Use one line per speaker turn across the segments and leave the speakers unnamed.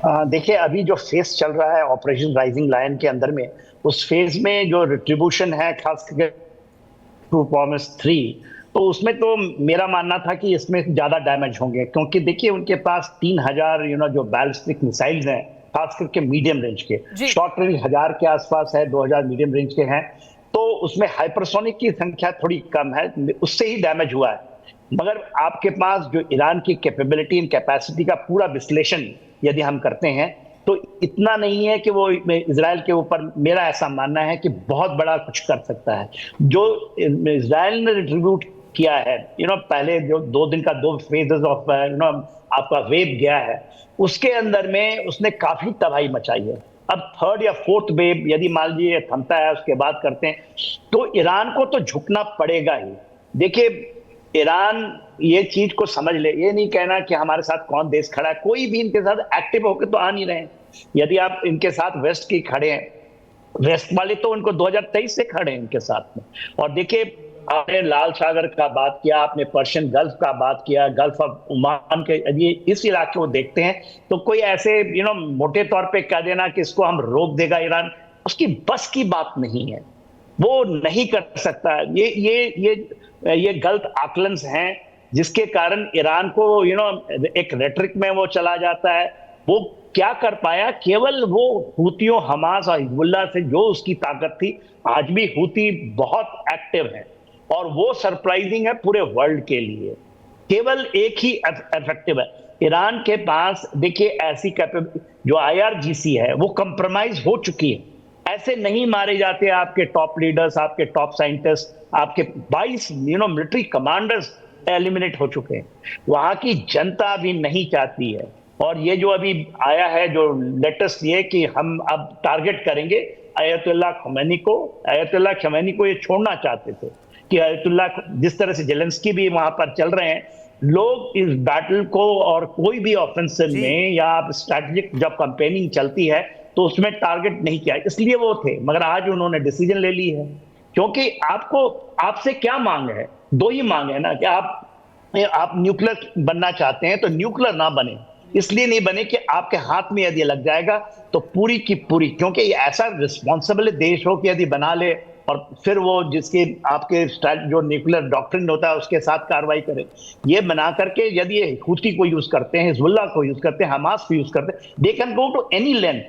देखिए, अभी जो फेज चल रहा है ऑपरेशन राइजिंग लायन के अंदर में, उस फेज में जो रिट्रीब्यूशन है खास करके ट्रू प्रॉमिस 3, तो उसमें तो मेरा मानना था कि इसमें ज्यादा डैमेज होंगे, क्योंकि देखिए उनके पास 3,000 जो बैलिस्टिक मिसाइल्स हैं, खास करके मीडियम रेंज के।
जी।
शॉर्ट रेंज 1,000 के आसपास है, 2,000 मीडियम रेंज के हैं। तो उसमें हाइपरसोनिक की संख्या थोड़ी कम है, उससे ही डैमेज हुआ है। मगर आपके पास जो ईरान की कैपेबिलिटी एंड कैपेसिटी का पूरा विश्लेषण यदि हम करते हैं, तो इतना नहीं है कि वो इजराइल के ऊपर, मेरा ऐसा मानना है कि बहुत बड़ा कुछ कर सकता है। जो इजराइल ने रिट्रीब्यूट किया है, पहले जो 2 दिन का 2 फेजेस ऑफ आपका वेव गया है, उसके अंदर में उसने काफी तबाही मचाई है। अब थर्ड या फोर्थ वेव यदि मान लीजिए थमता है, उसके बाद करते हैं, तो ईरान को तो झुकना पड़ेगा ही। देखिए, ईरान ये चीज को समझ ले, ये नहीं कहना कि हमारे साथ कौन देश खड़ा है, कोई भी इनके साथ एक्टिव होकर तो आ नहीं रहे हैं। यदि आप इनके साथ वेस्ट की खड़े हैं, वेस्ट वाले तो उनको 2023 से खड़े हैं इनके साथ में। और देखिए, आपने लाल सागर का बात किया, आपने पर्शियन गल्फ का बात किया, गल्फ ऑफ ओमान के, यदि इस इलाके को देखते हैं तो कोई ऐसे मोटे तौर पे कह देना कि इसको हम रोक देगा ईरान, उसकी बस की बात नहीं है, वो नहीं कर सकता। ये गलत आकलन हैं, जिसके कारण ईरान को एक रेटरिक में वो चला जाता है। वो क्या कर पाया, केवल वो हूतियों, हमास और हिजबुल्लाह से जो उसकी ताकत थी, आज भी हूती बहुत एक्टिव है और वो सरप्राइजिंग है पूरे वर्ल्ड के लिए। केवल एक ही इफेक्टिव है ईरान के पास। देखिए, ऐसी जो IRGC है वो कंप्रोमाइज हो चुकी है। ऐसे नहीं मारे जाते आपके टॉप लीडर्स, आपके टॉप साइंटिस्ट, आपके 22 मिलिट्री कमांडर्स एलिमिनेट हो चुके हैं। वहां की जनता भी नहीं चाहती है। और ये जो अभी आया है जो लेटेस्ट, ये कि हम अब टारगेट करेंगे अयतुल्लाह खमैनी को ये छोड़ना चाहते थे कि अयतुल्लाह, जिस तरह से जेलेंस्की भी वहां पर चल रहे हैं, लोग इस बैटल को, और कोई भी ऑफेंसिव में या स्ट्रैटेजिक जब कैंपेनिंग चलती है तो उसमें टारगेट नहीं किया, इसलिए वो थे। मगर आज उन्होंने डिसीजन ले ली है, क्योंकि आपसे क्या मांग है, 2 ही मांग है ना, कि आप न्यूक्लियर बनना चाहते हैं तो न्यूक्लियर ना बने। इसलिए नहीं बने कि आपके हाथ में यदि लग जाएगा तो पूरी की पूरी, क्योंकि ये ऐसा रिस्पॉन्सिबल देश हो कि यदि बना ले और फिर वो जिसके आपके जो न्यूक्लियर डॉक्ट्रिन होता है उसके साथ कार्रवाई करे, ये बना करके यदि ये हूती को यूज करते हैं, हिजबुल्लाह को यूज करते हैं, हमास को यूज करते हैं, they can go to any length.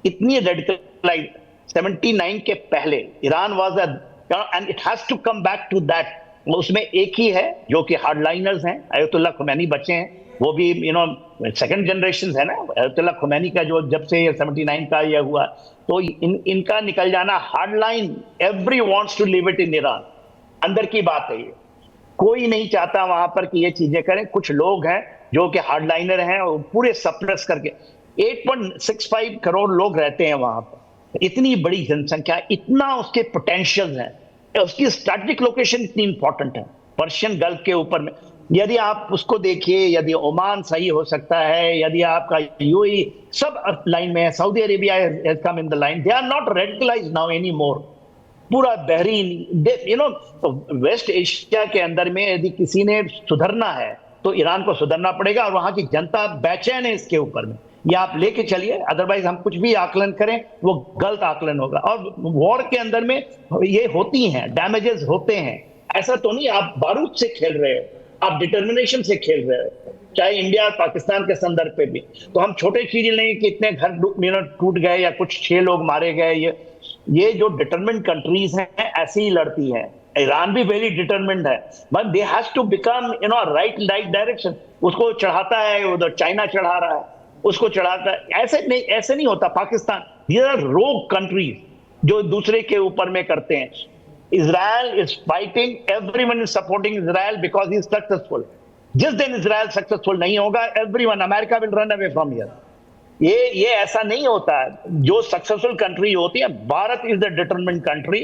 इतनी रेडिकलाइज 79 के पहले Iran was and it has to come back to that. उसमें एक ही है जो कि हार्डलाइनर्स हैं, अयतुल्लाह खुमैनी बचे हैं, वो भी सेकंड जनरेशन है ना अयतुल्लाह खुमैनी का, जो जब से 79 का यह हुआ, तो इनका निकल जाना hardline. Every wants to live it in Iran, अंदर की बात है ये, कोई नहीं चाहता वहां पर कि ये चीजें करें। कुछ लोग हैं जो कि हार्डलाइनर हैं और पूरे सप्रेस करके, 8.65 करोड़ लोग रहते हैं वहां पर, इतनी बड़ी जनसंख्या, इतना उसके पोटेंशियल है, उसकी स्ट्रैटेजिक लोकेशन इतनी इंपॉर्टेंट है पर्शियन गल्फ के ऊपर में। यदि आप उसको देखिए, यदि ओमान सही हो सकता है, यदि आपका यूएई, सब लाइन में है, Saudi Arabia has come in the line, they are not radicalized now any more. पूरा बहरीन, वेस्ट एशिया के अंदर में यदि किसी ने सुधरना है तो ईरान को सुधरना पड़ेगा, और वहां की जनता बेचैन है इसके ऊपर में। ये आप लेके चलिए, अदरवाइज हम कुछ भी आकलन करें वो गलत आकलन होगा। और वॉर के अंदर में ये होती हैं, डैमेजेस होते हैं, ऐसा तो नहीं आप बारूद से खेल रहे हो, आप डिटर्मिनेशन से खेल रहे हो, चाहे इंडिया और पाकिस्तान के संदर्भ पे भी। तो हम छोटे चीज नहीं कि इतने घर टूट गए या कुछ 6 लोग मारे गए, ये जो डिटरमिन्ड कंट्रीज हैं ऐसे ही लड़ती हैं। ईरान भी वेरी डिटरमिन्ड है, but they has to become right direction. उसको चढ़ाता है उधर, चाइना चढ़ा रहा है, उसको चढ़ाता है, ऐसे नहीं होता। पाकिस्तान, दीज आर रोग कंट्रीज जो दूसरे के ऊपर में करते हैं। Israel is fighting, everyone is supporting Israel because he is successful. जिस दिन इजराइल सक्सेसफुल नहीं होगा, everyone, America will run away from here. ये ऐसा नहीं होता है। जो सक्सेसफुल कंट्री होती है, Bharat is the determined country,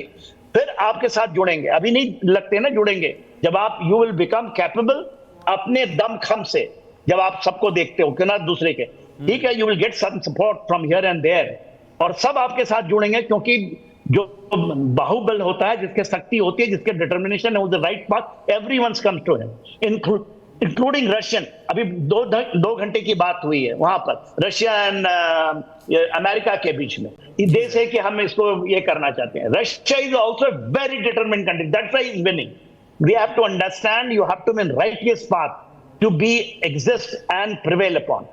फिर आपके साथ जुड़ेंगे। अभी नहीं लगते ना जुड़ेंगे, जब आप यू विल बिकम कैपेबल अपने दमखम से, जब आप सबको देखते हो कि ना दूसरे के, ठीक है, you will get some support from here and there, और सब आपके साथ जुड़ेंगे, क्योंकि जो बाहुबल होता है, जिसके शक्ति होती है, जिसके डिटर्मिनेशन है, the right path, everyone comes to him, including Russian. अभी दो घंटे की बात हुई है वहां पर रशिया एंड अमेरिका के बीच में। ये देश है कि हम इसको ये करना चाहते हैं। Russia is also very determined country, that's why is winning. We have to understand, you have to mean righteous path to be exist and prevail upon.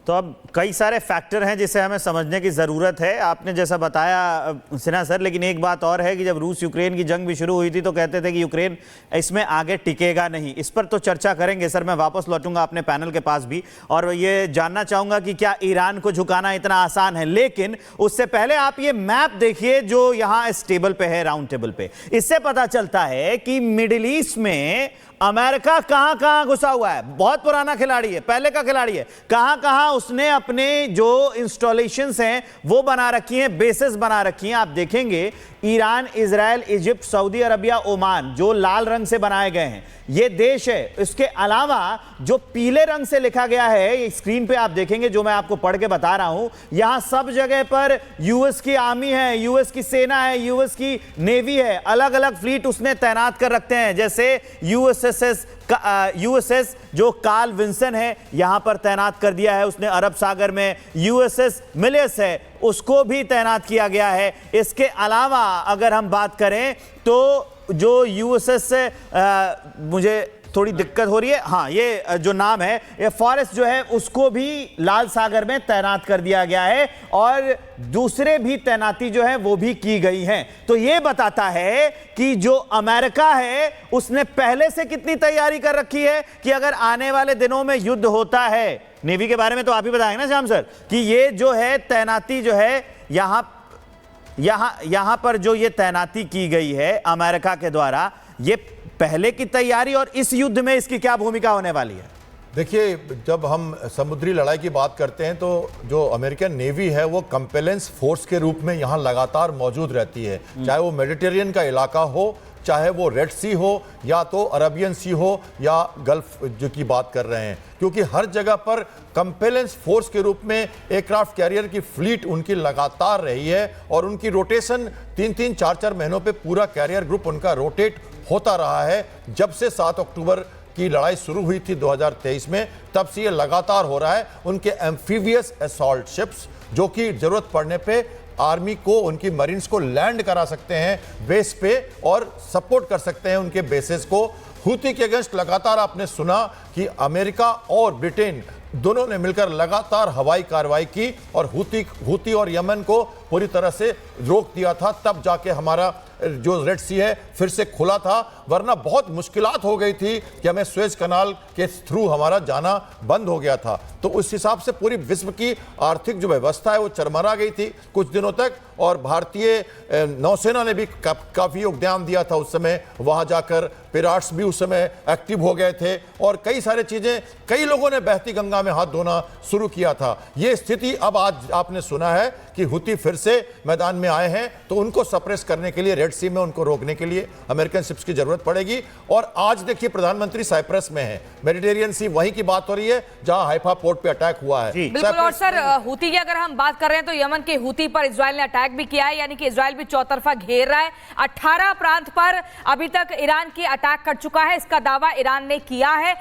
तो अब कई सारे फैक्टर हैं जिसे हमें समझने की ज़रूरत है, आपने जैसा बताया सिन्हा सर। लेकिन एक बात और है कि जब रूस यूक्रेन की जंग भी शुरू हुई थी तो कहते थे कि यूक्रेन इसमें आगे टिकेगा नहीं। इस पर तो चर्चा करेंगे सर, मैं वापस लौटूंगा अपने पैनल के पास भी, और ये जानना चाहूँगा कि क्या ईरान को झुकाना इतना आसान है। लेकिन उससे पहले आप ये मैप देखिए जो यहाँ इस टेबल पे है, राउंड टेबल पे। इससे पता चलता है कि मिडिल ईस्ट में अमेरिका कहां कहां घुसा हुआ है। बहुत पुराना खिलाड़ी है, पहले का खिलाड़ी है। कहां कहां उसने अपने जो इंस्टॉलेशंस हैं वो बना रखी हैं, बेसेस बना रखी हैं। आप देखेंगे Iran, Israel, Egypt, Saudi Arabia, Oman, जो लाल रंग से बनाए गए हैं ये देश है। इसके अलावा जो पीले रंग से लिखा गया है, स्क्रीन पे आप देखेंगे जो मैं आपको पढ़ के बता रहा हूं, यहां सब जगह पर यूएस की आर्मी है, यूएस की सेना है, यूएस की नेवी है। अलग अलग फ्लीट उसने तैनात कर रखते हैं, जैसे यूएसएस जो कार्ल विंसन है यहां पर तैनात कर दिया है उसने अरब सागर में। यूएसएस मिलेस है, उसको भी तैनात किया गया है। इसके अलावा अगर हम बात करें तो जो यूएसएस से मुझे थोड़ी दिक्कत हो रही है, हाँ, ये जो नाम है ये फॉरेस्ट जो है उसको भी लाल सागर में तैनात कर दिया गया है, और दूसरे भी तैनाती जो है वो भी की गई है। तो ये बताता है कि जो अमेरिका है उसने पहले से कितनी तैयारी कर रखी है कि अगर आने वाले दिनों में युद्ध होता है। नेवी के बारे में तो आप ही बताएंगे ना श्याम सर, कि ये जो है तैनाती जो है यहां पर जो ये तैनाती की गई है अमेरिका के द्वारा, ये पहले की तैयारी और इस युद्ध में इसकी क्या भूमिका होने वाली है?
देखिए, जब हम समुद्री लड़ाई की बात करते हैं तो जो अमेरिकन नेवी है वो कंपेलेंस फोर्स के रूप में यहाँ लगातार मौजूद रहती है। चाहे वो मेडिटेरियन का इलाका हो, चाहे वो रेड सी हो, या तो अरबियन सी हो, या गल्फ जो की बात कर रहे हैं, क्योंकि हर जगह पर कंपेलेंस फोर्स के रूप में एयरक्राफ्ट कैरियर की फ्लीट उनकी लगातार रही है, और उनकी रोटेशन 3-3, 4-4 महीनों पे पूरा कैरियर ग्रुप उनका रोटेट होता रहा है। जब से 7 अक्टूबर की लड़ाई शुरू हुई थी 2023 में, तब से ये लगातार हो रहा है। उनके एम्फीबियस असॉल्ट शिप्स जो कि जरूरत पड़ने पे आर्मी को, उनकी मरीन्स को लैंड करा सकते हैं बेस पे और सपोर्ट कर सकते हैं उनके बेसेस को। हूती के अगेंस्ट लगातार आपने सुना कि अमेरिका और ब्रिटेन दोनों ने मिलकर लगातार हवाई कार्रवाई की और हूती और यमन को पूरी तरह से रोक दिया था। तब जाके हमारा जो रेड सी है फिर से खुला था, वरना बहुत मुश्किलात हो गई थी कि हमें सुएज कनाल के थ्रू हमारा जाना बंद हो गया था। तो उस हिसाब से पूरी विश्व की आर्थिक जो व्यवस्था है वो चरमरा गई थी कुछ दिनों तक, और भारतीय नौसेना ने भी काफ़ी योगदान दिया था उस समय। वहाँ जाकर पिराट्स भी उस समय एक्टिव हो गए थे, और कई सारी चीज़ें, कई लोगों ने बहती गंगा में हाथ धोना शुरू किया था। ये स्थिति अब आज आपने सुना है कि हूती फिर से मैदान में आए हैं, तो उनको सप्रेस करने के लिए, रेड सी में उनको रोकने के लिए अमेरिकन शिप्स की जरूरत पड़ेगी। और आज देखिए प्रधानमंत्री साइप्रस में है, मेडिटेरियन सी वहीं की बात हो रही है जहां हाइफा पोर्ट पे अटैक हुआ है।
बिल्कुल। और सर, हूती की अगर हम बात कर रहे हैं तो यमन के हूती पर इजराइल ने अटैक भी किया है, यानी कि इजराइल भी चौतरफा घेर रहा है। 18 प्रांत पर अभी तक ईरान की अटैक कर चुका है, इसका दावा ईरान ने किया है।